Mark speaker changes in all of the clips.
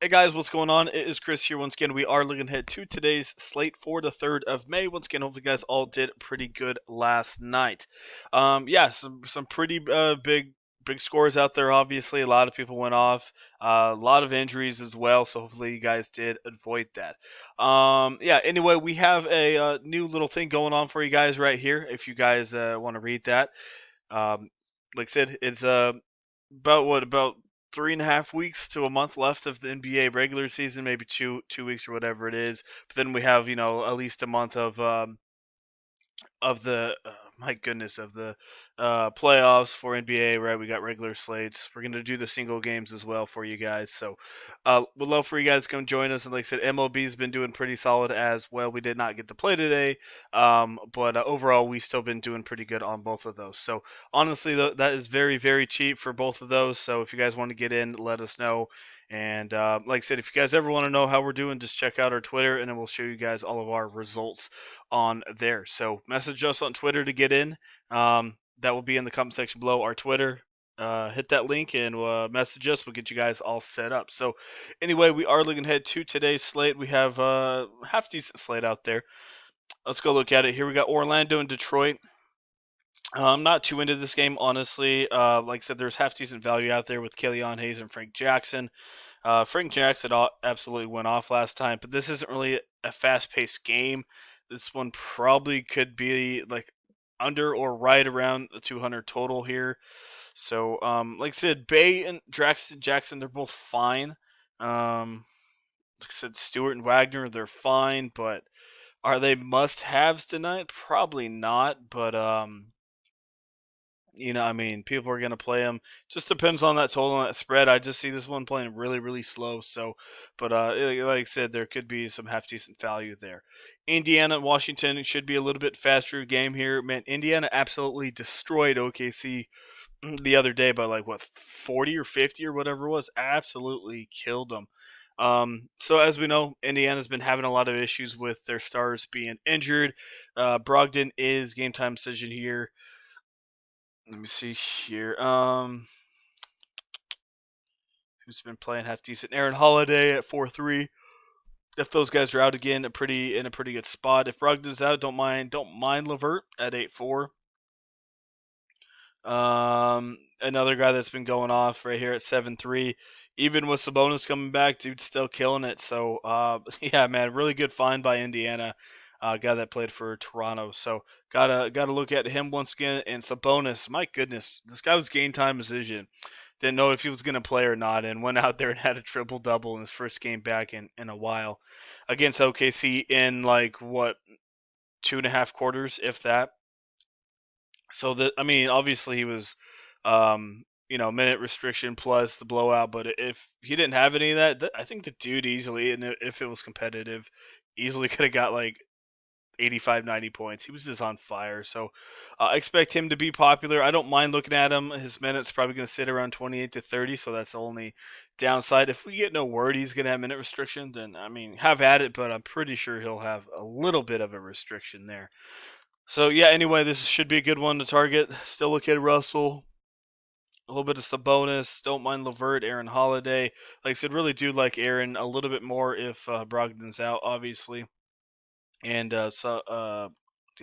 Speaker 1: Hey guys, what's going on? It is Chris here once again. We are looking ahead to today's slate for the 3rd of May. Once again, hopefully you guys all did pretty good last night. Yeah, some pretty big scores out there. Obviously, a lot of people went off. A lot of injuries as well. So hopefully you guys did avoid that. Yeah. Anyway, we have a new little thing going on for you guys right here. If you guys want to read that, um, like I said, it's about 3.5 weeks to a month left of the NBA regular season, maybe two weeks or whatever it is. But then we have at least a month of the my goodness of the playoffs for NBA. Right, we got regular slates. We're gonna do the single games as well for you guys. So, would love for you guys to come join us. And like I said, MLB's been doing pretty solid as well. We did not get to play today, but overall we still been doing pretty good on both of those. So honestly, that is very very cheap for both of those. So if you guys want to get in, let us know. And like I said, if you guys ever want to know how we're doing, just check out our Twitter, and then we'll show you guys all of our results on there. So message us on Twitter to get in. That will be in the comment section below. Our Twitter. Hit that link and message us. We'll get you guys all set up. So anyway, we are looking ahead to today's slate. We have half decent slate out there. Let's go look at it. Here we got Orlando and Detroit. I'm not too into this game, honestly. Like I said, there's half decent value out there with Kellyon Hayes and Frank Jackson. Frank Jackson absolutely went off last time, but this isn't really a fast-paced game. This one probably could be like under or right around the 200 total here. So, like I said, Bay and Jackson, they're both fine. Like I said, Stewart and Wagner, they're fine, but are they must-haves tonight? Probably not, but I mean, people are going to play him. Just depends on that total and that spread. I just see this one playing really, really slow. So, but like I said, there could be some half decent value there. Indiana and Washington should be a little bit faster game here. Man, Indiana absolutely destroyed OKC the other day by like what 40 or 50 or whatever it was. Absolutely killed them. So as we know, Indiana's been having a lot of issues with their stars being injured. Brogdon is game time decision here. Let me see here. Who's been playing half decent? Aaron Holiday at 4-3. If those guys are out again, in a pretty good spot. If Brogdon's out, don't mind Levert at 8-4. Another guy that's been going off right here at 7-3. Even with Sabonis coming back, dude's still killing it. So, yeah, man, really good find by Indiana. Guy that played for Toronto. So, gotta look at him once again. And Sabonis, my goodness, this guy was game time decision. Didn't know if he was gonna play or not, and went out there and had a triple double in his first game back in a while against OKC in like what 2.5 quarters, if that. So that I mean, obviously he was, minute restriction plus the blowout. But if he didn't have any of that, I think the dude easily, and if it was competitive, easily could have got like 85, 90 points. He was just on fire. So I expect him to be popular. I don't mind looking at him. His minutes probably going to sit around 28 to 30, so that's the only downside. If we get no word he's going to have minute restriction, then I mean, have at it. But I'm pretty sure he'll have a little bit of a restriction there. So yeah, anyway, this should be a good one to target. Still look at Russell, a little bit of Sabonis. Don't mind Levert, Aaron Holiday. Like I said, really do like Aaron a little bit more if Brogdon's out, obviously, and the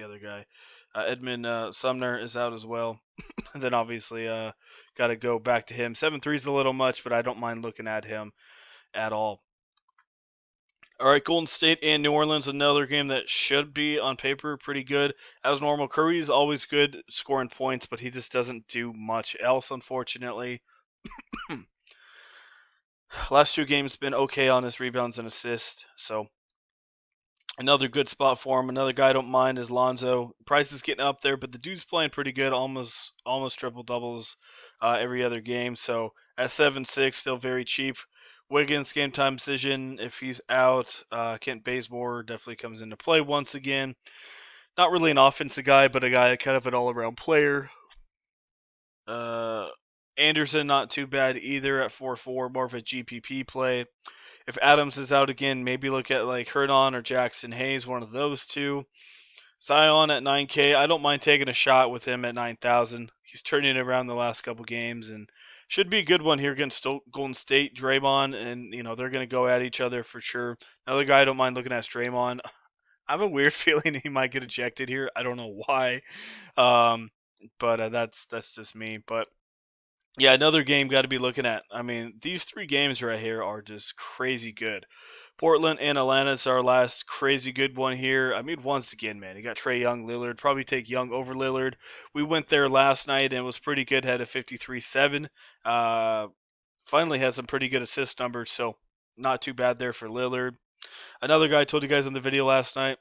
Speaker 1: other guy, Edmund Sumner is out as well. And then obviously, got to go back to him. 7-3 is a little much, but I don't mind looking at him at all. All right, Golden State and New Orleans, another game that should be on paper pretty good. As normal, Curry is always good scoring points, but he just doesn't do much else, unfortunately. Last two games been okay on his rebounds and assists, so another good spot for him. Another guy I don't mind is Lonzo. Price is getting up there, but the dude's playing pretty good, almost triple doubles every other game. So at 7-6, still very cheap. Wiggins game time decision. If he's out, Kent Bazemore definitely comes into play once again. Not really an offensive guy, but a guy kind of an all-around player. Anderson not too bad either at 4-4, more of a GPP play. If Adams is out again, maybe look at like Hernan or Jackson Hayes, one of those two. Zion at 9K, I don't mind taking a shot with him at 9,000. He's turning it around the last couple games, and should be a good one here against Golden State. Draymond, and they're going to go at each other for sure. Another guy I don't mind looking at is Draymond. I have a weird feeling he might get ejected here. I don't know why, um, but that's just me. But yeah, another game got to be looking at. I mean, these three games right here are just crazy good. Portland and Atlanta is our last crazy good one here. I mean, once again, man, you got Trey Young, Lillard. Probably take Young over Lillard. We went there last night and it was pretty good. Had a 53-7. Finally had some pretty good assist numbers, so not too bad there for Lillard. Another guy I told you guys in the video last night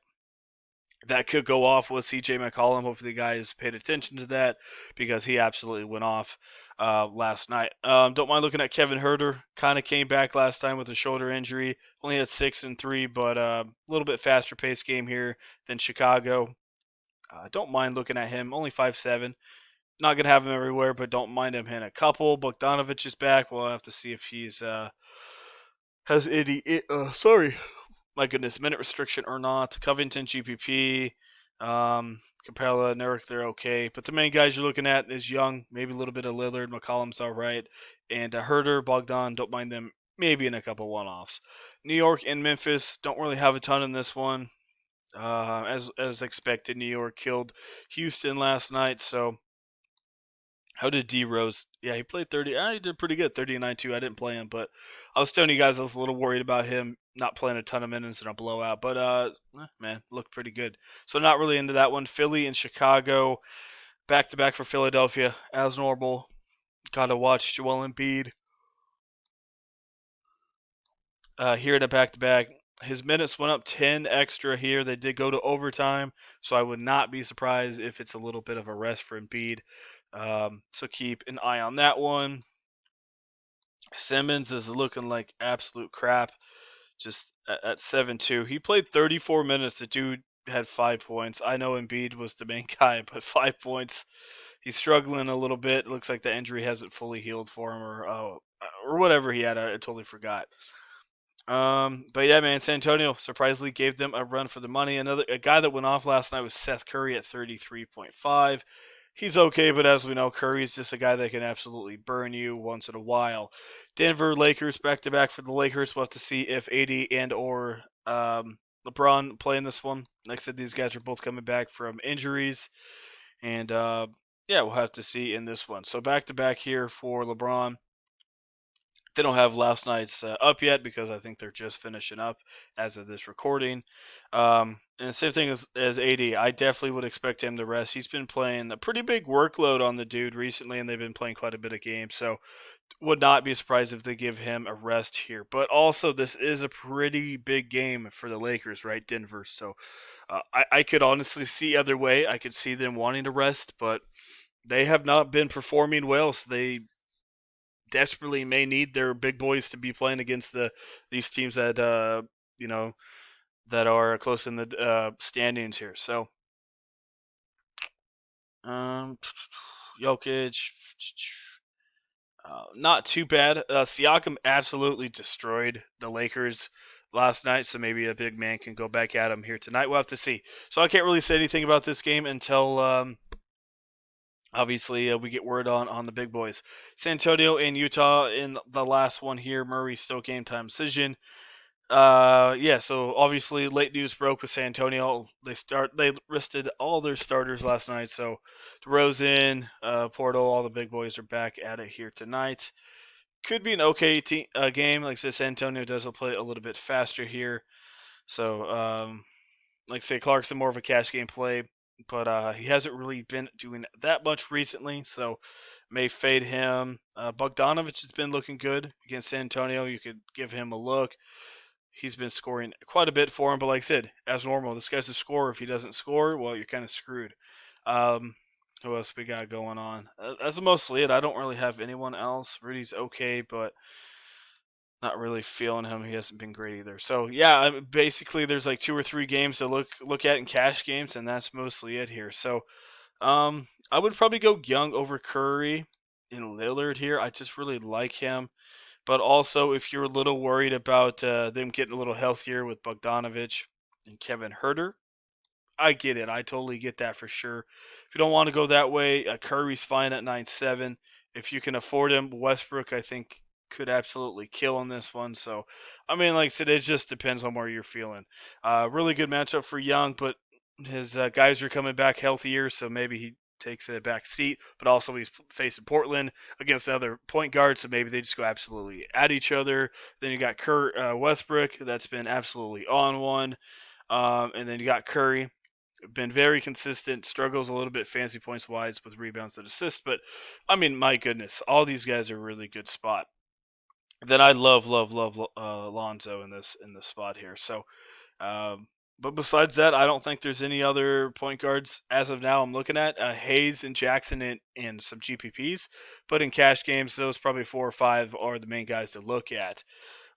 Speaker 1: that could go off was CJ McCollum. Hopefully, the guys paid attention to that because he absolutely went off last night. Don't mind looking at Kevin Herter. Kind of came back last time with a shoulder injury. Only had 6 and 3, but a little bit faster paced game here than Chicago. Don't mind looking at him. Only 5'7". Not gonna have him everywhere, but don't mind him hitting a couple. Bogdanovic is back. We'll have to see if he's has any. Sorry, my goodness, minute restriction or not. Covington, GPP, Capella, Nurk, they're okay. But the main guys you're looking at is Young, maybe a little bit of Lillard, McCollum's all right. And Herder, Bogdan, don't mind them, maybe in a couple one-offs. New York and Memphis, don't really have a ton in this one. As expected, New York killed Houston last night, so how did D Rose? Yeah, he played 30. He did pretty good, 39 too. I didn't play him, but I was telling you guys I was a little worried about him not playing a ton of minutes in a blowout. But man, looked pretty good. So not really into that one. Philly and Chicago, back to back for Philadelphia as normal. Got to watch Joel Embiid here in a back to back. His minutes went up 10 extra here. They did go to overtime, so I would not be surprised if it's a little bit of a rest for Embiid. So keep an eye on that one. Simmons is looking like absolute crap, just at 7-2. He played 34 minutes. The dude had 5 points. I know Embiid was the main guy, but 5 points. He's struggling a little bit. Looks like the injury hasn't fully healed for him, or whatever he had. I totally forgot. But yeah, man, San Antonio surprisingly gave them a run for the money. A guy that went off last night was Seth Curry at 33.5. He's okay, but as we know, Curry is just a guy that can absolutely burn you once in a while. Denver Lakers back to back for the Lakers. We'll have to see if AD and or LeBron play in this one. Like I said, these guys are both coming back from injuries, and yeah, we'll have to see in this one. So back to back here for LeBron. They don't have last night's up yet because I think they're just finishing up as of this recording. And the same thing as AD. I definitely would expect him to rest. He's been playing a pretty big workload on the dude recently, and they've been playing quite a bit of games. So would not be surprised if they give him a rest here. But also, this is a pretty big game for the Lakers, right? Denver. So I could honestly see either way. I could see them wanting to rest, but they have not been performing well, so they desperately may need their big boys to be playing against these teams that that are close in the standings here. So Jokic, not too bad. Siakam absolutely destroyed the Lakers last night, so maybe a big man can go back at him here tonight. We'll have to see. So I can't really say anything about this game until obviously we get word on the big boys. San Antonio and Utah in the last one here. Murray still game time decision. Yeah, so obviously late news broke with San Antonio. They rested all their starters last night. So DeRozan, Porto, all the big boys are back at it here tonight. Could be an okay game. Like I said, San Antonio does play a little bit faster here. So like I say, Clarkson more of a cash game play, but he hasn't really been doing that much recently. So may fade him. Bogdanovic has been looking good against San Antonio. You could give him a look. He's been scoring quite a bit for him, but like I said, as normal, this guy's a scorer. If he doesn't score, well, you're kind of screwed. Who else we got going on? That's mostly it. I don't really have anyone else. Rudy's okay, but not really feeling him. He hasn't been great either. So yeah, basically there's like 2 or 3 games to look at in cash games, and that's mostly it here. So I would probably go Young over Curry and Lillard here. I just really like him. But also, if you're a little worried about them getting a little healthier with Bogdanovic and Kevin Herter, I get it. I totally get that for sure. If you don't want to go that way, Curry's fine at 9.7. if you can afford him, Westbrook, I think, could absolutely kill in this one. So, I mean, like I said, it just depends on where you're feeling. Really good matchup for Young, but his guys are coming back healthier, so maybe he takes a back seat. But also, he's facing Portland against the other point guard, so maybe they just go absolutely at each other. Then you got Westbrook, that's been absolutely on one. And then you got Curry, been very consistent, struggles a little bit fantasy points wise with rebounds and assists, but I mean, my goodness, all these guys are really good spot. Then I love Lonzo in this spot here. So, um, but besides that, I don't think there's any other point guards as of now. I'm looking at Hayes and Jackson and some GPPs, but in cash games, those probably 4 or 5 are the main guys to look at.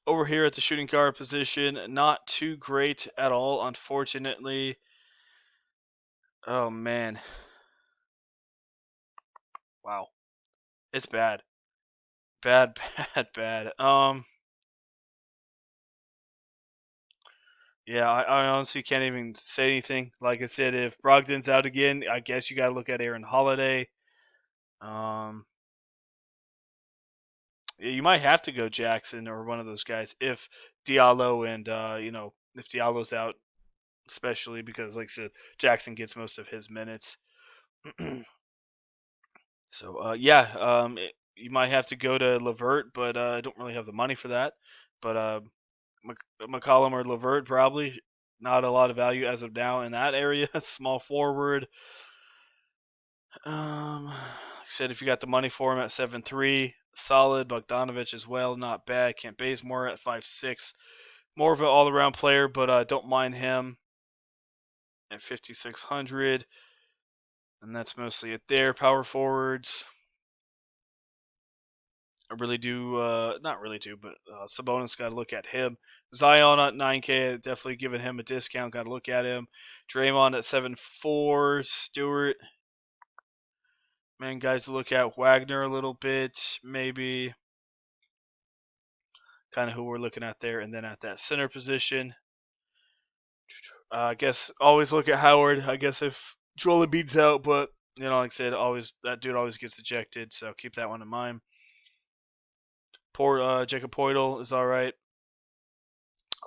Speaker 1: Over here at the shooting guard position, not too great at all, unfortunately. Oh man, wow, it's bad, bad, bad. Yeah, I honestly can't even say anything. Like I said, if Brogdon's out again, I guess you got to look at Aaron Holiday. Um, yeah, you might have to go Jackson or one of those guys if Diallo and if Diallo's out, especially because like I said, Jackson gets most of his minutes. So yeah, you might have to go to Levert, but I don't really have the money for that. But McCollum or Levert probably not a lot of value as of now in that area. Small forward. Like I said, if you got the money for him at 7'3", solid. Bogdanovic as well, not bad. Kent Bazemore at 5'6", more of an all-around player, but don't mind him at 5,600. And that's mostly it there. Power forwards. I really do, not really do, but Sabonis got to look at him. Zion at 9K, definitely giving him a discount. Got to look at him. Draymond at 7'4". Stewart, man, guys to look at. Wagner a little bit, maybe. Kind of who we're looking at there. And then at that center position, I guess always look at Howard. I guess if Joel Embiid's out, but like I said, always that dude always gets ejected, so keep that one in mind. Poor Jacob Poeltl is all right.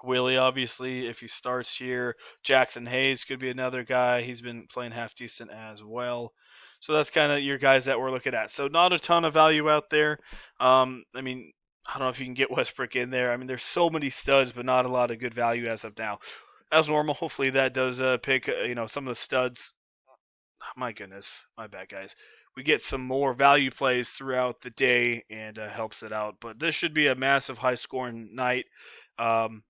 Speaker 1: Willie, obviously, if he starts here. Jackson Hayes could be another guy. He's been playing half decent as well. So that's kind of your guys that we're looking at. So not a ton of value out there. I mean, I don't know if you can get Westbrook in there. I mean, there's so many studs, but not a lot of good value as of now. As normal, hopefully that does pick some of the studs. Oh, my goodness, my bad, guys. We get some more value plays throughout the day and helps it out. But this should be a massive high scoring night. Um,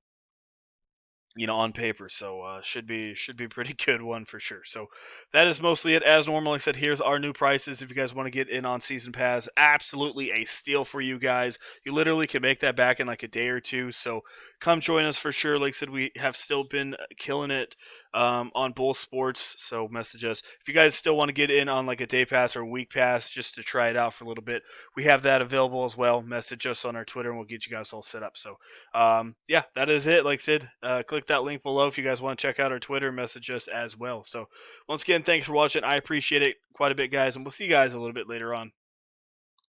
Speaker 1: on paper. So should be a pretty good one for sure. So that is mostly it. As normal, like I said, here's our new prices. If you guys want to get in on season pass, absolutely a steal for you guys. You literally can make that back in like a day or two. So come join us for sure. Like I said, we have still been killing it on Bull Sports. So message us if you guys still want to get in on like a day pass or a week pass just to try it out for a little bit. We have that available as well. Message us on our Twitter and we'll get you guys all set up. So yeah, that is it. Like I said, click that link below if you guys want to check out our Twitter, message us as well. So once again, thanks for watching. I appreciate it quite a bit, guys, and we'll see you guys a little bit later on.